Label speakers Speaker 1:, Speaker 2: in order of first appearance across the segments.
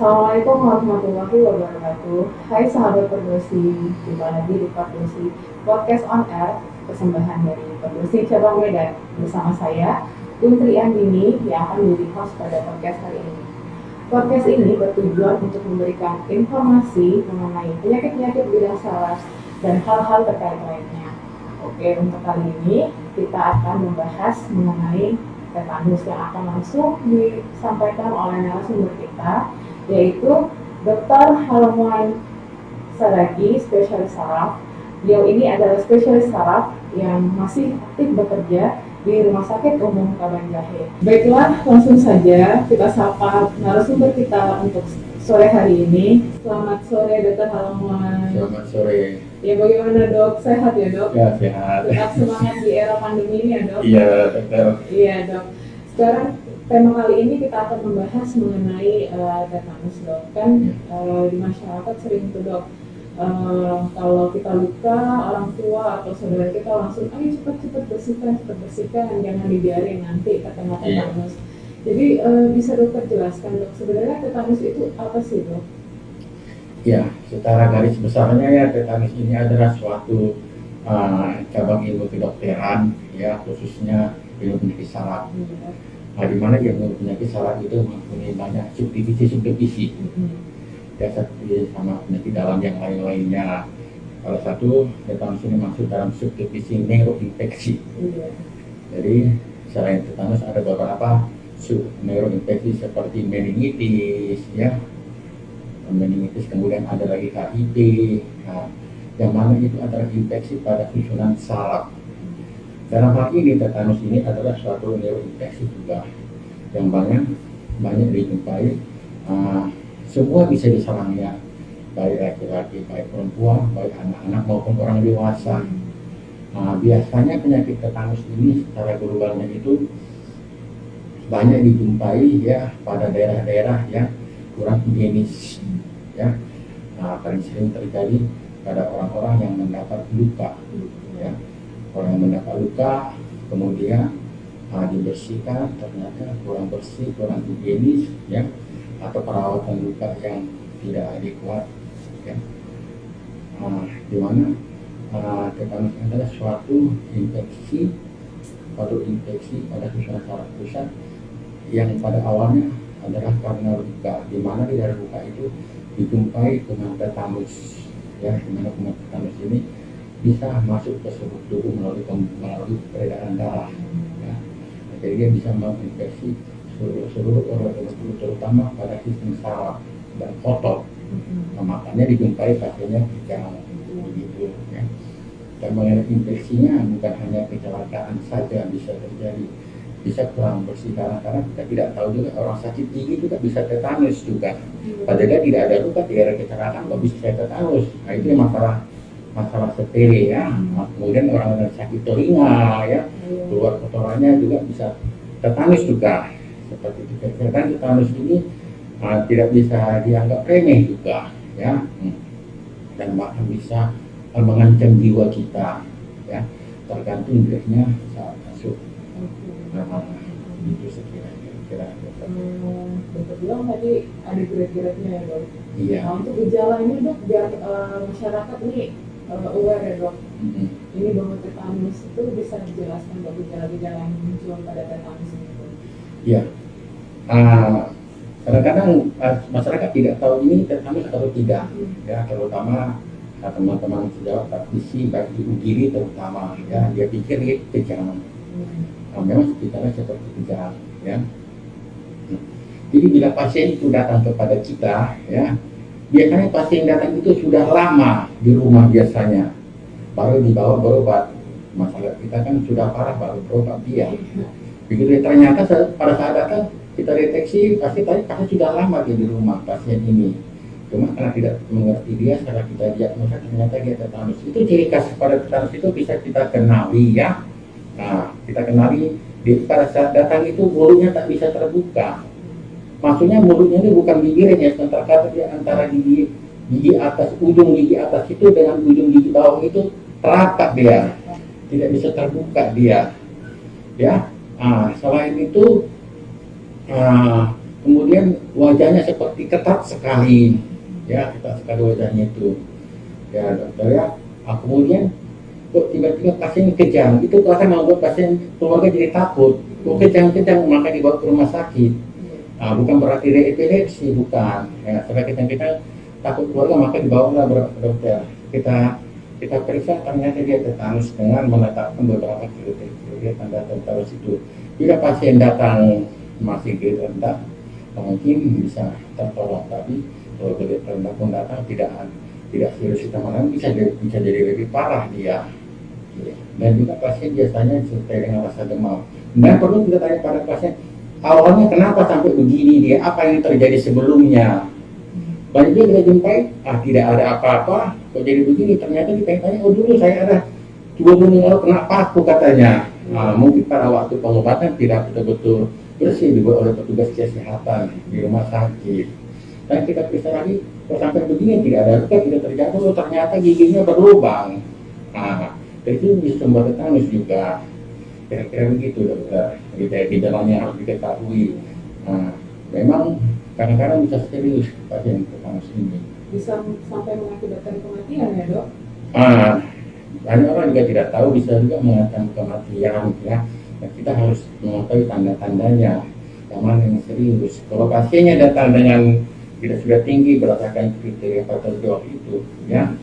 Speaker 1: Assalamualaikum warahmatullahi wabarakatuh. Hai sahabat Perdosi, jumpa lagi di Perdosi Podcast on Air, persembahan dari Perdosi Cabang Medan. Bersama saya, Untri Andini, yang akan menjadi host pada podcast hari ini. Podcast ini bertujuan untuk memberikan informasi mengenai penyakit-penyakit bidang saraf dan hal-hal terkait lainnya. Oke, untuk kali ini kita akan membahas mengenai tetanus yang akan langsung disampaikan oleh narasumber kita, yaitu Dr. Halman Saragi, spesialis saraf. Beliau ini adalah spesialis saraf yang masih aktif bekerja di Rumah Sakit Umum Kabanjahe. Baiklah, langsung saja kita sapa narasumber kita untuk sore hari ini. Selamat sore, Dr. Halman.
Speaker 2: Selamat sore.
Speaker 1: Ya, bagaimana dok? Sehat ya dok?
Speaker 2: Ya, sehat.
Speaker 1: Tetap semangat di era pandemi ini ya dok?
Speaker 2: Iya, betul.
Speaker 1: Iya dok. Sekarang tema kali ini kita akan membahas mengenai tetanus dok. Kan di masyarakat sering tuh dok, kalau kita luka, orang tua atau saudara kita langsung, ayo cepat bersihkan, jangan dibiarin nanti terkena tetanus. Jadi bisa dokter jelaskan dok, sebenarnya tetanus itu apa sih dok?
Speaker 2: Ya, secara garis besarnya ya tetanus ini adalah suatu cabang ilmu kedokteran ya, khususnya ilmu penyakit saraf. Nah, di mana ilmu penyakit saraf itu mempunyai banyak subdivisi. Ya, seperti sama penyakit dalam yang lain-lainnya. Salah satu tetanus ini masuk dalam subdivisi neuroinfeksi. Jadi selain tetanus ada beberapa neuroinfeksi seperti meningitis ya. Meningitis, kemudian ada lagi HIV, nah, yang mana itu adalah infeksi pada susunan saraf. Dalam hal ini tetanus ini adalah suatu neuroinfeksi juga yang banyak dijumpai. Semua bisa diserangnya, baik laki-laki, baik perempuan, baik anak-anak maupun orang dewasa. Biasanya penyakit tetanus ini secara globalnya itu banyak dijumpai ya pada daerah-daerah yang kurang higienis ya. Paling sering terjadi pada orang-orang yang mendapat luka ya. Orang yang mendapat luka kemudian dibersihkan, ternyata kurang bersih, kurang higienis ya, atau perawatan luka yang tidak adekuat ya. Di mana tetanus adalah suatu infeksi pada susunan saraf pusat yang pada awalnya adalah karena luka, di mana di dalam luka itu dijumpai kuman tetanus ya, di mana kuman tetanus ini bisa masuk ke seluruh tubuh melalui peredaran darah ya. Jadi dia bisa menginfeksi seluruh organ tubuh, terutama pada sistem saraf dan otot. Makanya dijumpai pasiennya kejang begitu ya. Dan mengenai infeksinya bukan hanya kecelakaan saja bisa terjadi, bisa kurang bersih, karena kita tidak tahu juga orang sakit gigi juga bisa tetanus juga. Padahal tidak ada luka, tidak ada kecelakaan, kok bisa tetanus. Nah, itu masalah sepele ya. Kemudian orang yang sakit telinga ya, keluar kotorannya juga bisa tetanus juga. Seperti itu. Karena tetanus ini tidak bisa dianggap remeh juga ya. Dan bahkan bisa mengancam jiwa kita ya, tergantung dirinya saat masuk. Itu sekira-kira.
Speaker 1: Dokter bilang tadi ada grade-grade-nya ya dok.
Speaker 2: Iya.
Speaker 1: Nah, untuk gejalanya dok, biar masyarakat ini aware ya dok. Ini bahwa tetanus itu bisa dijelaskan dok, gejala-gejala yang muncul pada tetanus ini dok.
Speaker 2: Iya. Kadang-kadang masyarakat tidak tahu ini tetanus atau tidak ya, terutama teman-teman sejawat praktisi baik di UGIRI terutama ya, dia pikir ini kejang. Memang sekitarnya seperti kejang ya. Jadi bila pasien itu datang kepada kita ya, biasanya pasien datang itu sudah lama di rumah biasanya, baru dibawa berobat. Masalah kita kan sudah parah baru berobat dia. Begitu ternyata pada saat datang kita deteksi pasti sudah lama dia di rumah pasien ini. Cuma karena tidak mengerti dia, setelah kita diagnosa ternyata dia tetanus. Itu ciri khas pada tetanus itu bisa kita kenali ya. Nah, kita kenali pada saat datang itu mulutnya tak bisa terbuka. Maksudnya mulutnya itu bukan bibirnya, sementara dia antara gigi atas, ujung gigi atas itu dengan ujung gigi bawah itu rapat dia, tidak bisa terbuka dia. Ya, selain itu kemudian wajahnya seperti ketat sekali, ya ketat sekali wajahnya itu, ya dokter ya. Kemudian kok tiba-tiba pasien kejang, itu akan membuat pasien keluarga jadi takut. Kok kejang-kejang, maka dibawa ke rumah sakit. Bukan berarti dia epilepsi, bukan. Ya, setelah kita takut keluarga, maka dibawalah ke dokter. Kita periksa, ternyata dia tetanus dengan menetapkan beberapa kriteria tanda tetanus itu. Bila pasien datang masih grade rendah, mungkin bisa tertolong, tapi kalau grade rendah pun datang tidak serius kita bisa jadi lebih parah dia. Dan juga pasien biasanya disertai dengan rasa demam. Dan perlu kita tanya pada pasien, awalnya kenapa sampai begini dia, apa yang terjadi sebelumnya. Banyak juga kita jumpai, tidak ada apa-apa, kok jadi begini. Ternyata kita tanya, dulu saya ada 2 bulan lalu kena paku katanya. Mungkin pada waktu pengobatan tidak betul-betul bersih dibuat oleh petugas kesehatan di rumah sakit. Dan kita periksa lagi, kok sampai begini tidak ada luka, tidak terjatuh, ternyata giginya berlubang. Itu bisa sumber tetanus juga. Kira-kira begitu dokter. Gejalanya harus diketahui. Memang kadang-kadang bisa serius pasien tetanus ini.
Speaker 1: Bisa sampai mengakibatkan kematian ya dok?
Speaker 2: Banyak orang juga tidak tahu, bisa juga mengakibatkan kematian ya. Dan kita harus mengetahui tanda-tandanya yang mana yang serius. Kalau pasiennya datang dengan tidak sudah tinggi berdasarkan kriteria patologi itu, ya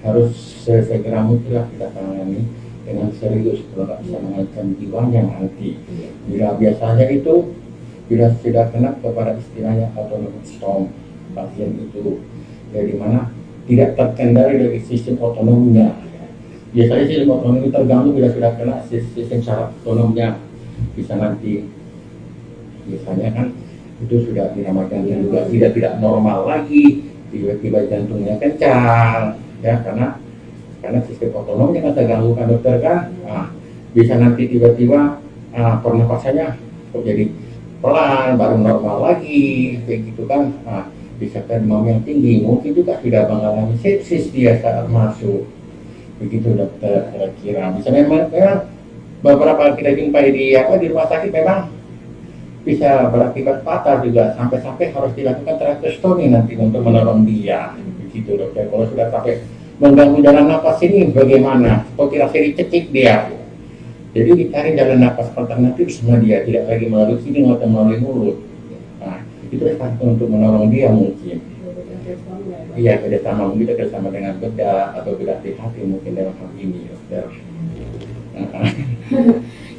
Speaker 2: harus segera mungkinlah kita tangani dengan serius kalau nggak bisa mengancam jiwanya nanti. Bila biasanya itu bila sudah kena kepada istilahnya autonomic storm pasien itu, ya dimana tidak terkendali dari sistem otonominya. Biasanya sistem otonomi terganggu bila sudah kena sistem saraf otonomnya, bisa nanti biasanya kan itu sudah dinamakan juga tidak normal lagi, tiba-tiba jantungnya kencang, ya karena sistem otonomnya kan terganggu kan dokter kan. Bisa nanti tiba-tiba pernapasannya kok jadi pelan, baru normal lagi kayak gitu kan. Bisa demam yang tinggi, mungkin juga tidak mengalami sepsis dia saat masuk, begitu dokter kira-kira. Bisa memang beberapa kita jumpai di rumah sakit memang bisa berakibat fatal juga, sampai harus dilakukan tracheostomi nanti untuk menolong dia, begitu dokter. Kalau sudah sampai mengganggu jalan napas ini bagaimana? Kok kira-kira dicekik dia? Jadi dicari jalan napas alternatif sama dia, tidak lagi melalui hidung atau melalui mulut. Itu untuk menolong dia mungkin. Iya, kerjasama mungkin kerjasama dengan bedah atau bedah THT mungkin dalam hal ini dokter.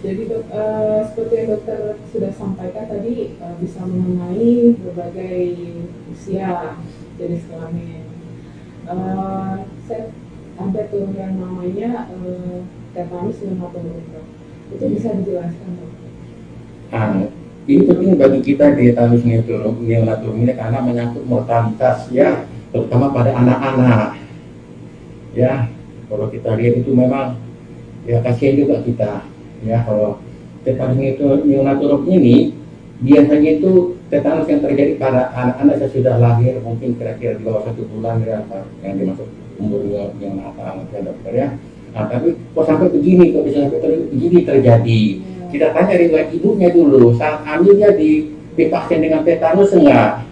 Speaker 1: Jadi seperti yang dokter sudah sampaikan tadi, bisa mengenai berbagai usia, jenis kelamin. Saya ada tuh yang namanya tetanus neumatoria. Itu bisa dijelaskan dok?
Speaker 2: Ini penting bagi kita di tetanus neumatoria karena menyangkut mortalitas ya, terutama pada anak-anak. Ya, kalau kita lihat itu memang ya kasihan juga kita. Ya, kalau tetanus neumatoria ini biasanya itu tetanus yang terjadi pada anak-anak yang sudah lahir, mungkin kira-kira di bawah 1 bulan ya, yang dimaksud umur neonatal ya dokter ya. Tapi kok sampai begini, kok bisa sampai begini terjadi? Kita tanya riwayat ibunya dulu, saat hamilnya divaksin dengan tetanus enggak?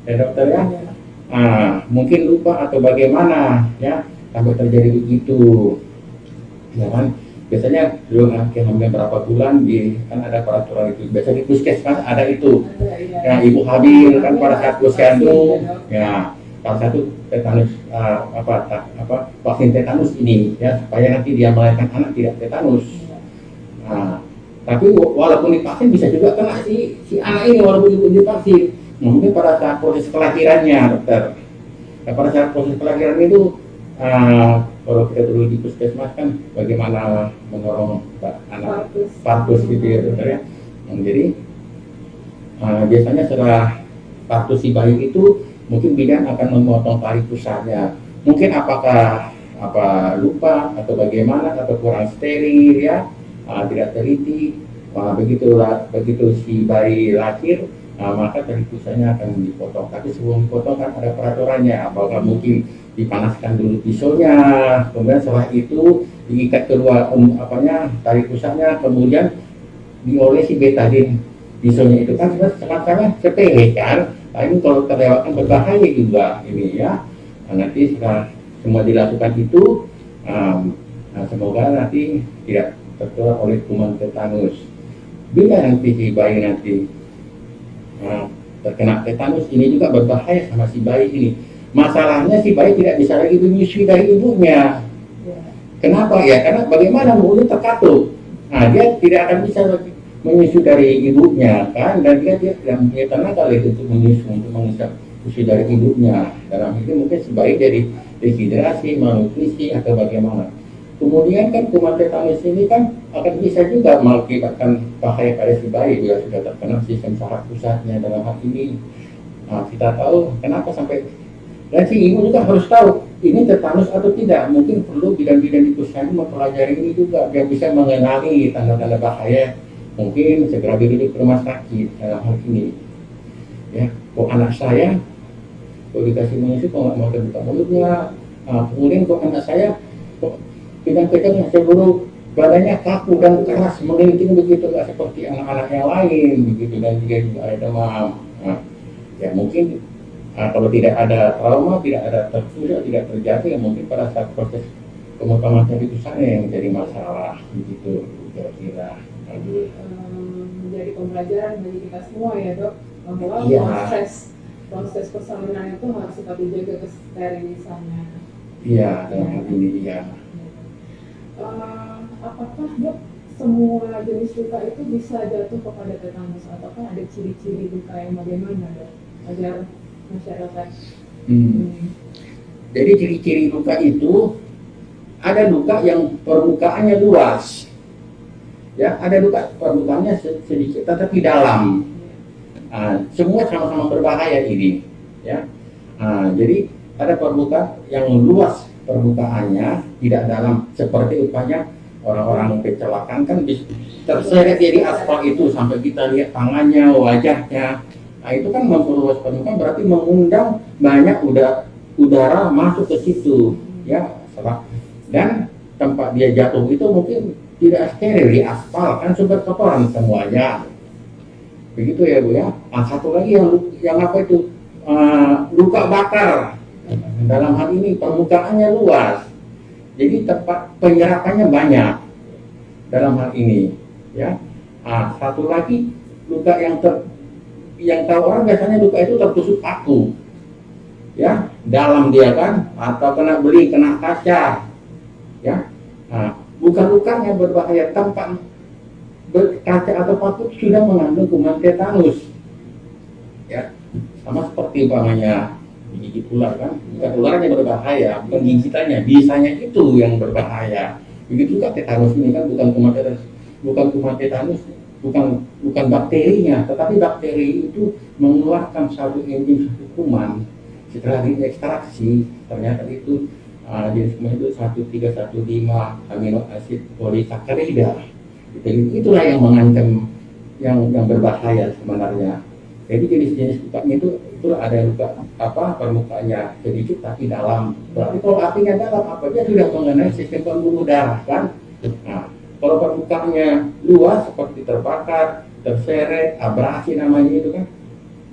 Speaker 2: Ya dokter ya. Mungkin lupa atau bagaimana ya sampai terjadi begitu. Ya kan? Biasanya belum hamil berapa bulan kan ada peraturan itu. Biasanya di puskesmas ada itu. Ya, ibu hamil kan pada saat posyandu, ya salah satu tetanus vaksin tetanus ini ya supaya nanti dia melahirkan anak tidak tetanus. Tapi walaupun divaksin bisa juga kena si anak ini walaupun ibu divaksin. Mungkin pada saat proses kelahirannya dokter. Pada saat proses kelahiran itu kalau kita dulu di puskesmas kan bagaimana mendorong anak partus gitu ya dokter ya. Jadi biasanya setelah partus si bayi itu mungkin bidan akan memotong tali pusarnya. Mungkin apakah lupa atau bagaimana atau kurang steril ya, tidak teliti. Begitu si bayi lahir, maka tali pusarnya akan dipotong. Tapi sebelum dipotong kan ada peraturannya. Apakah mungkin dipanaskan dulu pisaunya, kemudian setelah itu diikat kedua tali pusarnya, kemudian diolesi betadin Pisaunya itu kan semacamnya sepele kan. Nah, ini kalau terlewatkan berbahaya juga ini ya. Nah, nanti setelah semua dilakukan itu, nah, semoga nanti tidak tertular oleh kuman tetanus. Bila nanti si bayi nanti terkena tetanus, ini juga berbahaya sama si bayi ini. Masalahnya si bayi tidak bisa lagi menyusui dari ibunya. Kenapa ya? Karena bagaimana mulut terkatup. Nah, dia tidak akan bisa menyusu dari ibunya kan, dan dia tidak punya tenaga lagi untuk menyusu dari ibunya. Dalam ini mungkin si bayi dari dehidrasi, malnutrisi atau bagaimana. Kemudian kan kuman tetanus ini kan akan bisa juga mengakibatkan bahaya pada si bayi bila sudah terkena sistem saraf pusatnya dalam hal ini. Nah, kita tahu kenapa sampai, dan si ibu juga harus tahu ini tetanus atau tidak. Mungkin perlu bidan-bidan di puskesmas mempelajari ini juga biar bisa mengenali tanda-tanda bahaya. Mungkin segera dirujuk ke rumah sakit dalam hal ini. Ya, kok anak saya kok dikasih menyusu kok nggak mau terbuka mulutnya. Nah, kemudian kok anak saya kok kejang-kejang seluruh badannya kaku dan keras mengeliling begitu, nggak seperti anak-anak yang lain begitu, dan dia juga ada demam. Nah, ya mungkin kalau tidak ada trauma, tidak ada tertular, tidak terjadi, ya mungkin pada saat proses pemakaman itu sana yang jadi masalah begitu kira-kira.
Speaker 1: Menjadi pembelajaran bagi kita semua ya dok, bahwa proses persalinan itu harus tetap dijaga kesterilisannya.
Speaker 2: Iya, dalam hal ini iya.
Speaker 1: Apakah dok semua jenis luka itu bisa jatuh kepada tetanus, ataukah ada ciri-ciri luka yang bagaimana dok agar masyarakat?
Speaker 2: Jadi ciri-ciri luka itu ada luka yang permukaannya luas, ya ada luka permukaannya sedikit tetapi dalam. Semua sama-sama berbahaya ini, ya. Jadi ada permukaan yang luas permukaannya, tidak dalam, seperti upahnya orang-orang kecelakaan kan terseret di aspal itu sampai kita lihat tangannya, wajahnya. Nah, itu kan memperluas permukaan, berarti mengundang banyak udara masuk ke situ, ya. Dan tempat dia jatuh itu mungkin tidak steril di aspal, kan sumber kotoran semuanya. Begitu ya Bu ya. Satu lagi yang apa itu? Luka bakar. Dalam hal ini permukaannya luas, jadi tempat penyerapannya banyak dalam hal ini, ya. Satu lagi luka yang tahu orang biasanya luka itu tertusuk paku, ya, dalam dia kan, atau kena beli, kena kaca, ya. Bukan lukanya berbahaya, tempat kaca atau paku sudah mengandung kuman tetanus, ya, sama seperti umpamanya digigit ular kan, bukan ularnya berbahaya, bukan gigitannya, bisanya itu yang berbahaya. Begitu juga tetanus ini kan bukan kuman tetanus, bukan bakterinya, tetapi bakteri itu mengeluarkan satu enzim satu kuman. Setelah diekstraksi, ternyata itu jenis kuman itu 1315 amino asid polisakarida. Itulah yang mengancam, yang berbahaya sebenarnya. Jadi jenis-jenis lukanya itulah ada luka permukaannya sedikit tapi dalam. Berarti kalau apinya dalam, apa dia sudah mengenai sistem pembuluh darah kan. Nah, kalau permukaannya luas seperti terbakar, terseret, abrasi namanya itu kan.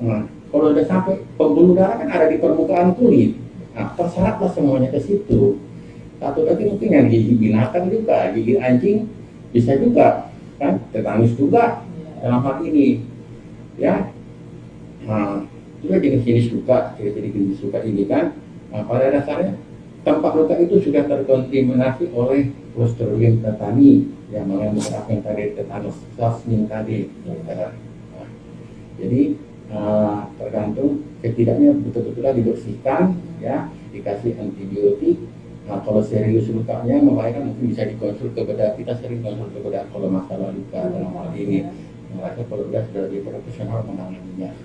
Speaker 2: Nah, kalau udah sampai pembuluh darah kan ada di permukaan kulit. Nah, terseratlah semuanya ke situ. Satu lagi mungkin yang gigi binatang juga, gigi anjing bisa juga kan, tetanus juga dalam hal ini, ya. Juga jenis-jenis luka, jenis luka ini kan, pada dasarnya tempat luka itu sudah terkontaminasi oleh Clostridium tetani yang mengandung apa yang tadi tetanus plasmin tadi. Jadi tergantung, setidaknya betul-betul dibersihkan, ya, dikasih antibiotik. Kalau serius lukanya membahayakan mungkin bisa dikonsul ke bedah. Kita sering konsul ke bedah kalau masalah luka dalam hal ini. Mereka kalau sudah lebih profesional menanganinya.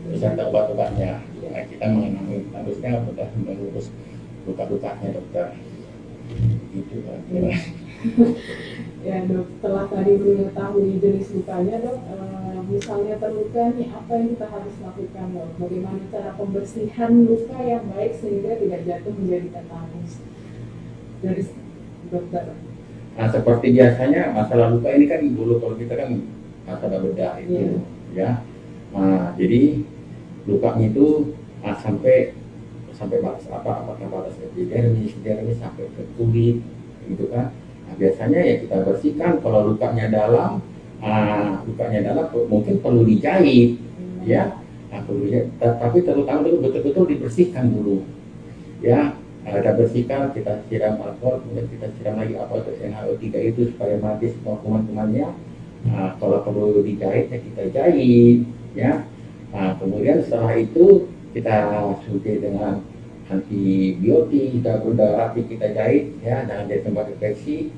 Speaker 2: Beserta obat-obatnya, ya, kita mengenai harusnya sudah mengurus luka-lukanya dokter. Gitu kan.
Speaker 1: Ya dok, setelah tadi mengetahui jenis lukanya dok, misalnya terluka nih, apa yang kita harus lakukan dok? Bagaimana cara pembersihan luka yang baik sehingga tidak jatuh menjadi tetanus dari dokter?
Speaker 2: Seperti biasanya masalah luka ini kan dulu kalau kita kan masalah bedah itu. ya. Jadi lukanya itu sampai batas apa? Apakah batas epidermis, dermis sampai ke kulit, gitu kan? Nah, biasanya ya kita bersihkan. Kalau lukanya dalam, mungkin perlu dijahit, ya. Nah, perlu dijahit. Tapi terutama dulu betul-betul dibersihkan dulu, ya. Kita bersihkan, kita siram alkohol, kemudian kita siram lagi apa itu NaO3 itu supaya mati semua kuman-kumannya. Kalau perlu dijahit ya kita jahit, ya. Kemudian setelah itu kita suntik dengan antibiotik, kita udah rapi kita jahit, ya, jangan jadi tempat infeksi.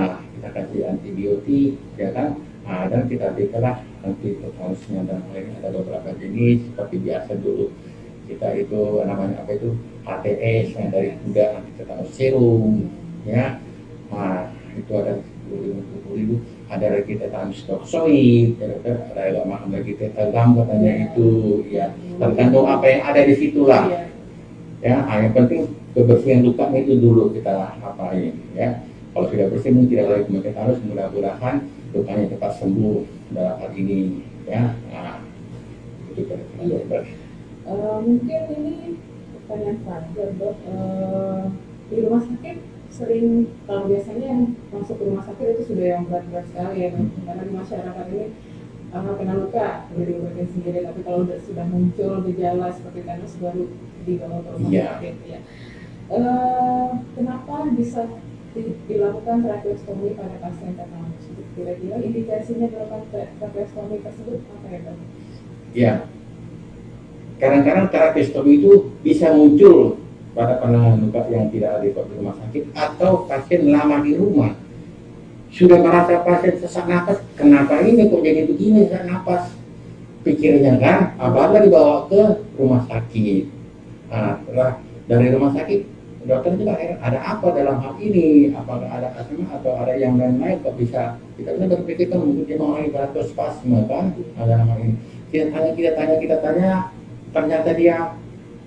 Speaker 2: Kita kasih antibiotik, ya kan. Dan kita berikanlah antitetanusnya, dan lain ada beberapa jenis seperti biasa dulu kita itu namanya apa itu ATS yang dari kuda, antitetanus serum, ya. Itu ada 10.000, ada lagi tetanus toksoid, ada yang mahal lagi tetanus katanya itu, ya. Tergantung apa yang ada di situlah, ya. Yang penting kebersihan lukanya itu dulu kita apain, ya. Kalau sudah bersih mungkin tidak lagi tetanus, mudah-mudahan lukanya cepat sembuh dalam hal ini, ya. Itu kira-kira dokter.
Speaker 1: Mungkin ini pertanyaan terakhir, Dok. Di rumah sakit sering, kalau biasanya yang masuk ke rumah sakit itu sudah yang berat-berat sekali ya, Dok. Karena di masyarakat ini kena luka udah diobatin sendiri, tapi kalau sudah muncul gejala seperti tetanus baru dibawa ke rumah sakit, ya. Kenapa bisa dilakukan tracheostomi pada pasien tetanus? Kira-kira indikasinya dilakukan tracheostomi tersebut apa ya, Dok?
Speaker 2: Ya, kadang-kadang tracheostomi itu bisa muncul pada penanganan luka yang tidak adekuat di rumah sakit, atau pasien lama di rumah sudah merasa pasien sesak napas, kenapa ini kok jadi begini sesak napas, pikirnya kan, apalagi dibawa ke rumah sakit. Setelah dari rumah sakit, dokter juga heran, ada apa dalam hal ini, apakah ada asma atau ada yang lain-lain, kok bisa kita berpikir kan mungkin dia mengalami bronkospasme kan, ada nama ini. Kita tanya, ternyata dia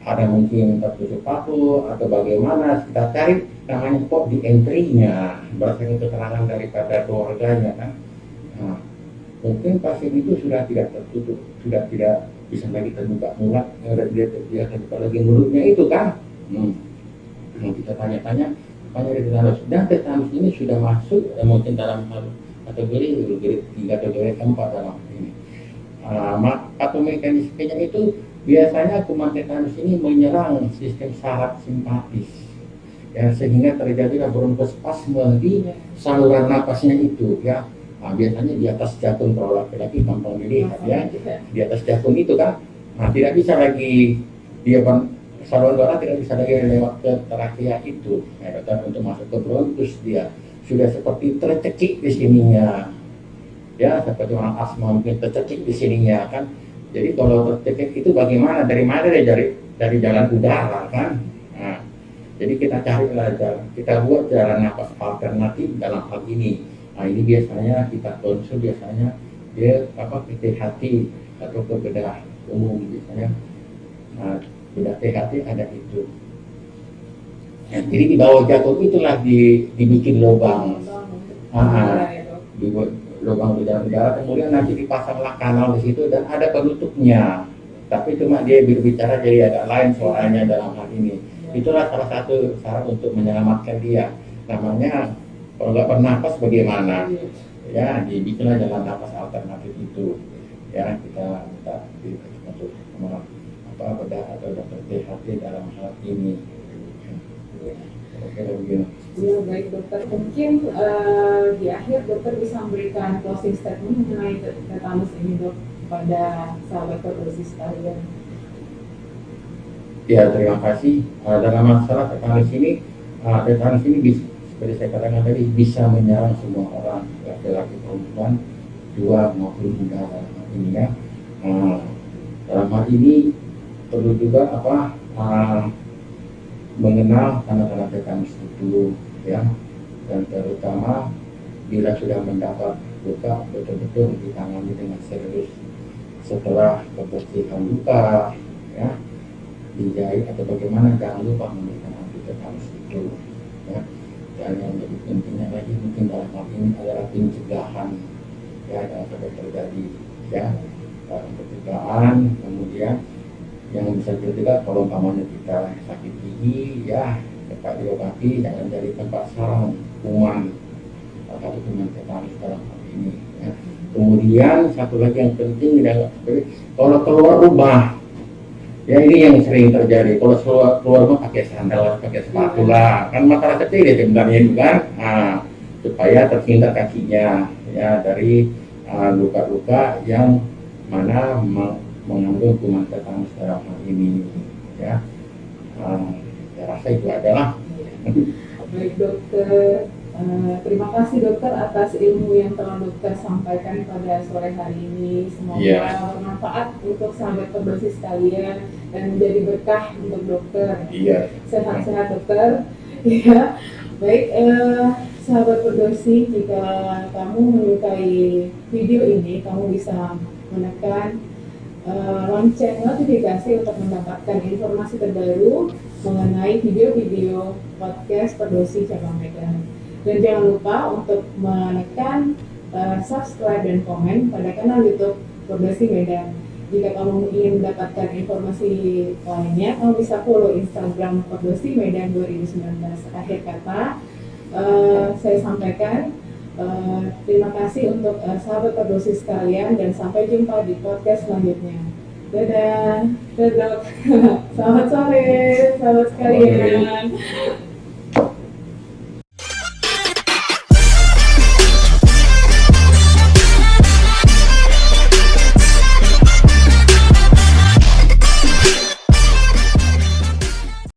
Speaker 2: ada mungkin tertusuk paku atau bagaimana, kita cari namanya kok di entry-nya, berdasarkan keterangan daripada keluarganya kan. Mungkin pasien itu sudah tidak tertutup, sudah tidak bisa lagi terbuka mulut, dia terbuka lagi mulutnya itu kan. Kita tanya-tanya, dari tetanus, dan tetanus ini sudah masuk mungkin dalam kategori 3 atau 4 dalam ini. Atau mekanismenya itu biasanya kuman tetanus ini menyerang sistem saraf simpatis, ya, sehingga terjadilah bronkospasme di saluran napasnya itu, ya. Biasanya di atas jantung, kalau laki-laki gampang dilihat, ya, di atas jantung itu kan. Tidak bisa lagi dia saluran darah tidak bisa lagi lewat ke trakea itu, ya, untuk masuk ke bronkus, dia sudah seperti tercekik di sininya, ya, seperti orang asma mungkin tercekik di sininya kan. Jadi kalau tercekik itu bagaimana? Dari mana? Dari jalan udara kan. Jadi kita carilah kita buat jalan napas alternatif dalam hal ini. Ini biasanya kita konsul, biasanya dia THT atau ke bedah umum biasanya. Bedah THT ada itu. Jadi di bawah jantung itulah dibikin lubang. Dibuat lubang di dalam udara, kemudian nanti dipasanglah kanal di situ dan ada penutupnya. Tapi cuma dia berbicara jadi agak lain suaranya dalam hal ini. Itulah salah satu cara untuk menyelamatkan dia. Namanya kalau nggak bernapas bagaimana? Ya, dibikinlah jalan napas alternatif itu. Ya, kita minta untuk bedah atau dokter THT dalam hal ini. Oke, begini.
Speaker 1: Ya, baik dokter. Mungkin di akhir dokter bisa memberikan closing statement mengenai tetanus ini, Dok, pada sahabat Perlusi sekalian.
Speaker 2: Ya, terima kasih. Dalam masalah tetanus ini seperti saya katakan tadi, bisa menyerang semua orang, laki-laki, perempuan, tua maupun muda dalam hal ini, ya. Dalam hal ini perlu juga mengenal tanda-tanda tetanus itu, ya, dan terutama bila sudah mendapat luka betul-betul ditangani dengan serius. Setelah kebersihan luka, ya, dijahit atau bagaimana, jangan lupa memberikan anti tetanus itu, ya. Dan yang lebih pentingnya lagi mungkin dalam hal ini adalah pencegahan, ya, jangan sampai terjadi, ya. pencegahan. Kemudian yang bisa dicegah kalau umpamanya kita sakit gigi ya cepat diobati, jangan jadi tempat sarang kuman atau kuman tetanus dalam hal ini ya. Kemudian satu lagi yang penting kalau keluar rumah ya, ini yang sering terjadi. Kalau keluar rumah pakai sandal, pakai sepatu lah, kan masyarakat ini sebenarnya juga supaya terhindar kakinya ya dari luka-luka yang mana mengandung kuman tetanus dalam hal ini ya. Saya rasa itu adalah.
Speaker 1: Baik dokter, terima kasih dokter atas ilmu yang telah dokter sampaikan pada sore hari ini. Semoga bermanfaat untuk sahabat Perdosi sekalian dan menjadi berkah untuk dokter. Sehat-sehat dokter. Ya, baik sahabat Perdosi, jika kamu menyukai video ini, kamu bisa menekan lonceng notifikasi untuk mendapatkan informasi terbaru mengenai video-video podcast Perdosi Cabang Medan. Dan jangan lupa untuk menekan subscribe dan komen pada kanal YouTube Perdosi Medan. Jika kamu ingin mendapatkan informasi lainnya, kamu bisa follow Instagram Perdosi Medan 2019. Akhir kata, saya sampaikan terima kasih untuk sahabat Perdosi sekalian dan sampai jumpa di podcast selanjutnya. Dadah, dadah. Selamat sore, sahabat sekalian.